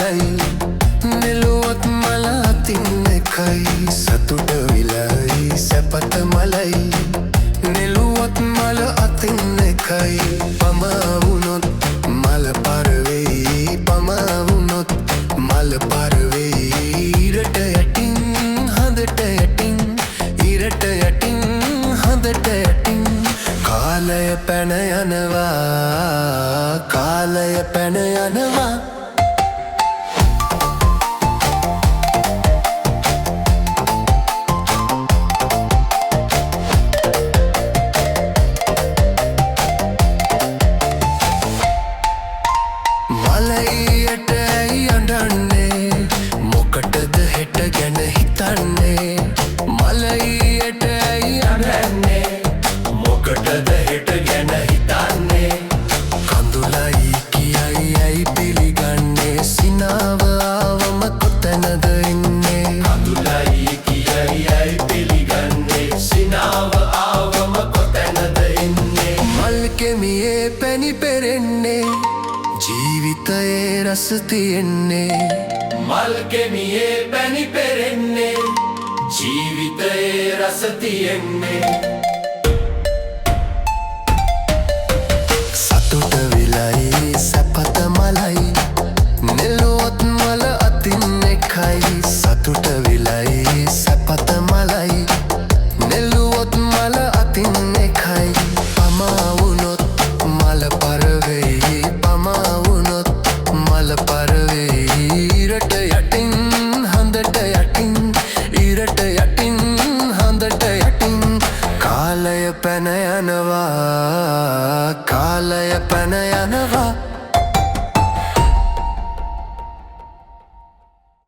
මලයි නෙළුවත් මල අතින් එකයි සතුට විලයි සැපත මලයි නෙළුවත් මල අතින් එකයි පමා වුණොත් මල පරවෙයි පමා වුණොත් මල පරවෙයි ඉරට යටින් හඳට යටින් ඉරට යටින් හඳට යටින් කාලය පැන යනවා කාලය පැන යනවා මලයියට ඇයි අඬන්නේ මොකටද හෙට ගැන හිතන්නේ මලයියට ඇයි අඬන්නේ මොකටද හෙට ගැන හිතන්නේ කඳුලයි කියයි ඇයි පිළිගන්නේ සිනාව ආවම කොතැනද ඉන්නේ කඳුලයි කියයි ඇයි පිළිගන්නේ සිනාව ආවම කොතැනද ඉන්නේ මල් කෙමියේ පැණි පෙරෙන්නේ ජීවිතයේ රස තියෙන්නේ මල් කෙමියේ පැණි පෙරෙන්නේ ජීවිතයේ රස තියෙන්නේ සතුට විලයි සැපත මලයි නෙළුවත් මල අතින් එකයි සතුට විලයි සැපත මලයි නෙළුවත් මල අතින් එකයි පමා වුණොත් මල පරවෙයි පමා වුණොත් මල පරවෙයි ඉරට යටින් හඳට යටින් ඉරට යටින් හඳට යටින් කාලය පැන යනවා කාලය පැන යනවා